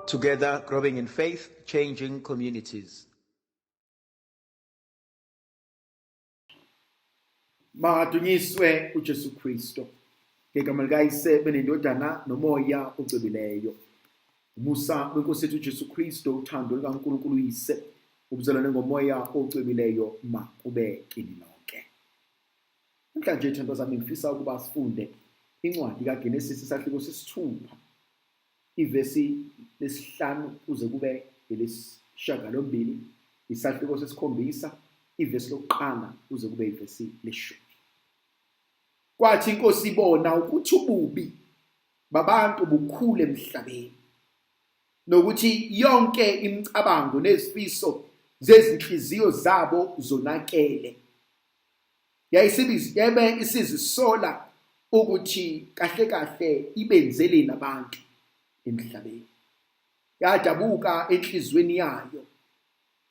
Together, growing in faith, changing communities. Makadunyiswe uJesu Kristo. Ngegama likayise benendodana nomoya ocwebileyo. Umusa wenkosi yethu uJesu Kristo, uthando likaNkulunkulu uyise, ubuzalwane ngomoya ocwebileyo makube kini nonke. Namhlanje ithandwa zami ngifisa ukuba sifunde incwadi kaGenesisi isahluko sesithupha, ivesi lesihlanu kuze kube elesishiyagalombili, isahluko sesikhombisa, ivesi lokuqala kuze kube ivesi leshumi. Kwathi inkosi ibona ukuthi ububi babantu bukhule emhlabeni, nokuthi yonke imicabango nezifiso zezinhliziyo zabo zonakele. Yabe isizisola ukuthi kahle kahle ibenzele nabantu emhlabeni. Yadabuka enhlizweni yayo.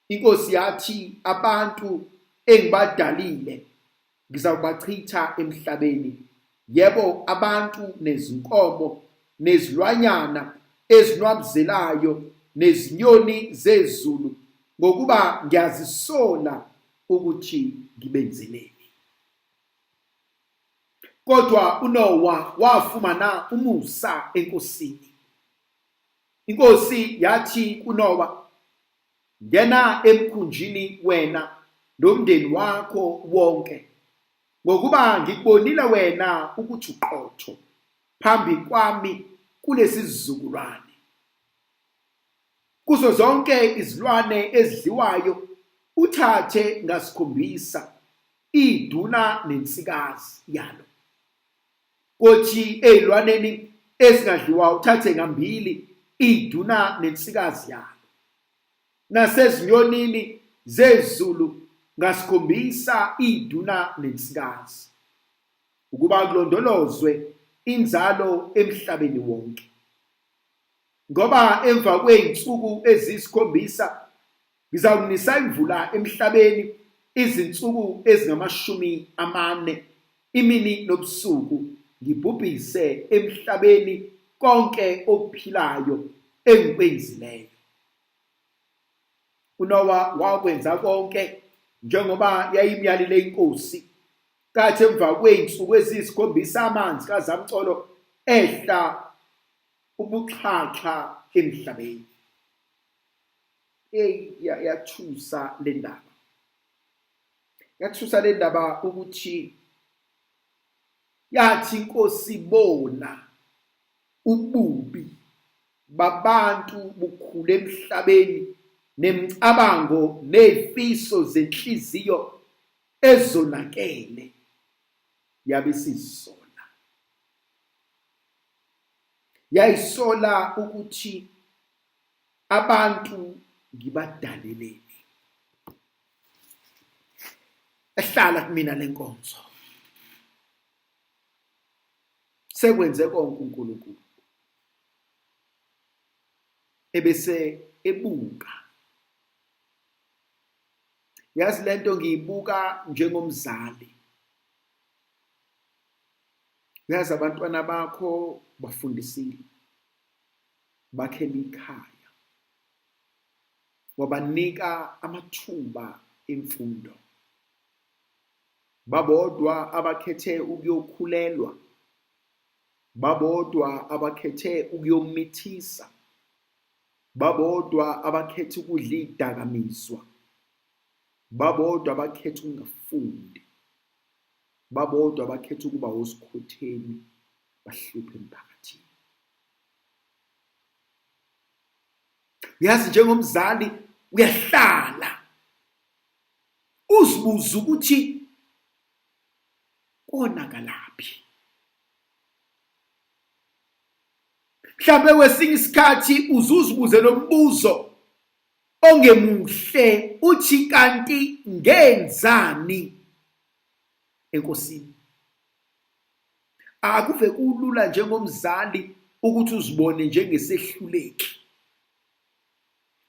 Inkosi yathi, abantu engibadalile ngizawubachitha emhlabeni, yebo abantu nezinkomo nezilwanyana ezinwabuzelayo nezinyoni zezulu, ngokuba ngiyazisola ukuthi ngibenzeleni. Kodwa uNowa wafumana umusa enkosini. Inkosi yathi kuNowa, ngena emkhunjini wena nomndeni wakho wonke, ngokuba ngikubonile wena ukuthi uqotho phambi kwami kulesi sizukulwane. Kuzo zonke izilwane ezidliwayo uthathe ngasikhombisa iduna nensikazi yalo. Kothi ezilwaneni ezingadliwa uthathe ngambili iduna nensikazi yalo. Nasezinyonini zezulu ngasikhombisa iduna nensikazi, ukuba kulondolozwe inzalo emhlabeni wonke. Ngoba emva kwey'nsuku eziyisikhombisa ngizawunisa imvula emhlabeni izinsuku ezingama40, imini nobusuku, ngibhubhise emhlabeni konke okuphilayo engikwenzileyo. uNowa wakwenza konke njengoba yayimyalile inkosi. Kathi emva kwey'nsuku eziyisikhombisa amanzi kazamcolo ehla ubuxhaxha emhlabeni. Yathusa le ndaba. Yathusa le ndaba ukuthi yathi inkosi bona ububi babantu bukhule emhlabeni, nemicabango nezifiso zenhliziyo ezonakele yabe isisola. Yayisola ukuthi abantu ngibadaleleni. Ehlala kumina lenkonzo. Sekwenze konke uNkulunkulu. Ebese ebuka. Yazi lento ngiyibuka njengomzali. Yazi abantwana bakho bafundisile, bakhele ikhaya, wabanika amathuba emfundo. Babodwa abakhethe ukuyokhulelwa, babodwa abakhethe ukuyomithisa, babodwa abakhethe ukudla izidakamizwa, babodwa abakhethe ukungafundi, babodwa abakhethe ukuba osikhotheni bahluphe emphakathini. Yazi njengomzali uyahlala uzibuza ukuthi konakalaphi. Mhlawumbe kwesinye isikhathi uzuzibuze lo mbuzo ongemuhle, uthi kanti ngenzani enkosini? Akuve kulula njengomzali ukuthi uzibone njengesehluleki.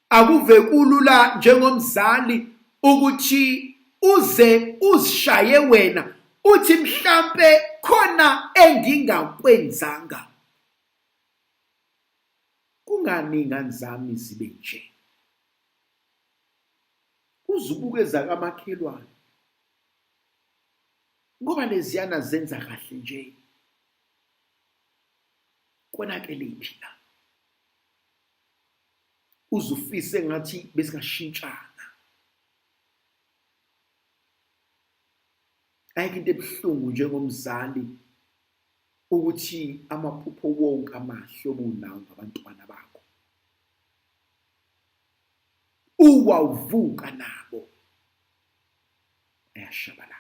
Akuve kulula njengomzali ukuthi uze uzishaye wena uthi mhlambe khona engingakwenzanga. kungani ingane zami zibe nje? Uzubuke zakamakhelwane ngoba leziyana zenza kahle nje. Konakele iphi la? Uzufise ngathi besingashintshana. Ayikho into ebuhlungu njengomzali ukuthi amaphupho wonke amahle obunawo ngabantwana bakho uwavuka nabo ayashabalala.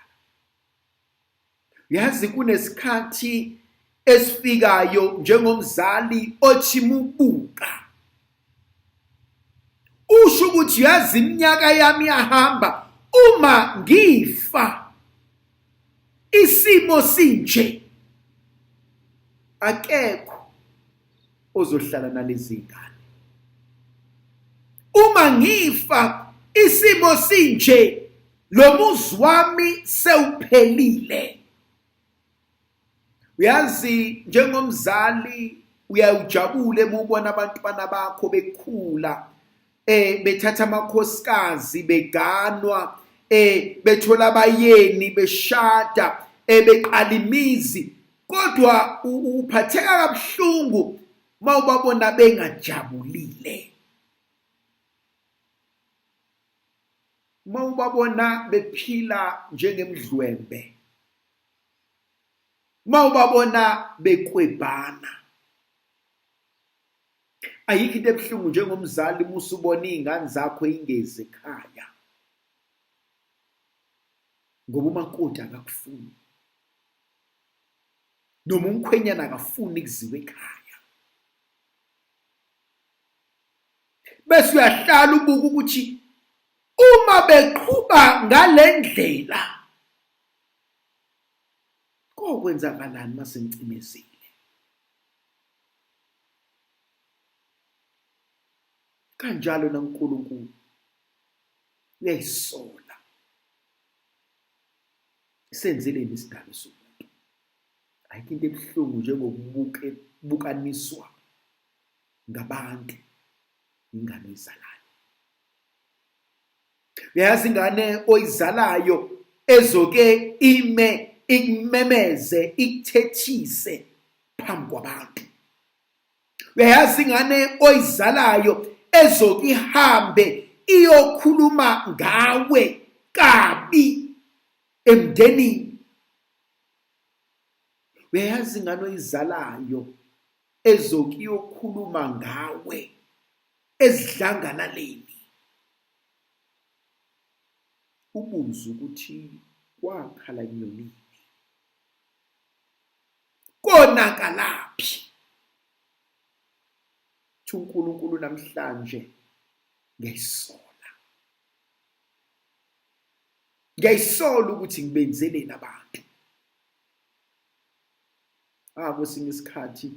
Yazi kunesikhathi esifikayo njengomzali othi mubuka usho ukuthi yazi iminyaka yami yahamba, uma ngifa isimo sinje akekho ozohlala nalezi ngane. Uma ngifa isimo sinje lo muzi wami sewuphelile. Uyazi njengomzali uyawujabule ubona abantwana bakho bekhula, bethatha amakhosikazi, beganwa, bethola abayeni, beshada, beqala imizi, kodwa uphatheka kabuhlungu mawubabona bengajabulile, mawubabona bephila njengemdlwembe, mawubabona bekwebhana. Ayikho into ebuhlungu njengomzali musubona izingane zakho ingeze ekhaya, ngoba umakoti akakufuni noma umkhwenyana akafuni kuziwe ekhaya. Bese uyahlala ubuka ukuthi uma beqhubha ngale ndlela kokwenzakalani masengcimezile. Kanjalo naNkulunkulu uyayisola. Senzeleni isidalwa somuntu. Ayikho into ebuhlungu njengokubukaniswa ngabantu ingane oyizalayo. Uyazi ingane oyizalayo ezoke ikumemeze, ikuthethise phambi kwabantu. Uyazi ingane oyizalayo ezoke ihambe iyokhuluma ngawe kabi emndenini. Uyazi ingane oyizalayo ezoke iyokhuluma ngawe ezidlangalaleni. Ubuze ukuthi kwakhala inyonini, konakalaphi? uNkulunkulu namhlanje ngiyayisola ukuthi ngibenzeleni abantu. Kwesinye isikhathi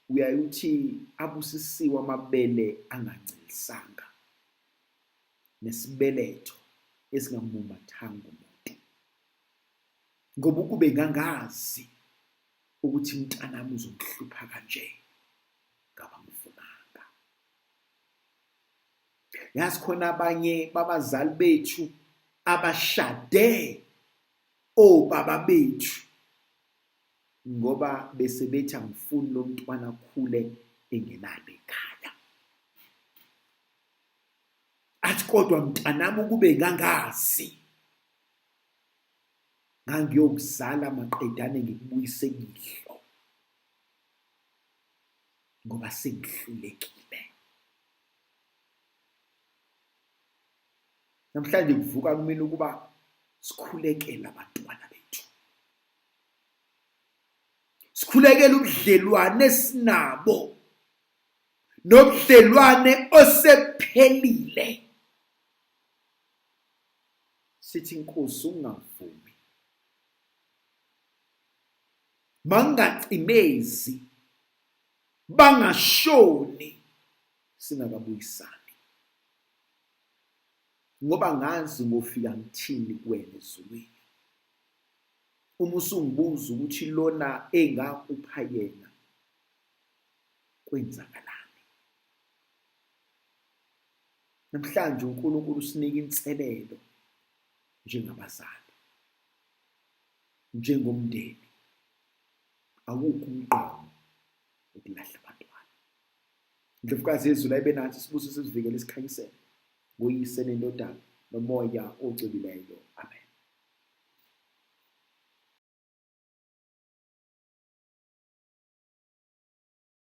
uyayuthi abusisiwe amabele angancilisanga nesibeletho esingamumathanga umuntu, ngoba ukube ngangazi ukuthi mntanami uzongihlupha kanje ngaba ngifumanga. Yazi khona abanye babazali bethu abashade obaba bethu ngoba bese bethi angifuni lo mntwana akhule engenalo ekhaya. Athi kodwa mntanami ukube ngangazi ngangiyokuzala maqedane ngikubuyise kihlo ngoba sengihlulekile. Namhlanje kuvuka kumina ukuba sikhulekele abantwana bethu, sikhulekele ubudlelwane esinabo nobudlelwane osephelile. Sithi Nkosi ungavumi, mangacimezi, bangashoni singakabuyisani, ngoba ngazi ngofika ngithini kuwena ezulwini. Uma usungibuza ukuthi lona engakupha yena kwenzakalani, Namhlanje uNkulunkulu usinika inselelo njengabazali, njengomndeni. Awukho umqondo wokulahla abantwana. Indlovukazi yezulu ayibe nathi isibusiso sivikele isikhanyisele. Nguyise neNdodana noMoya ogcweleyo. Amen.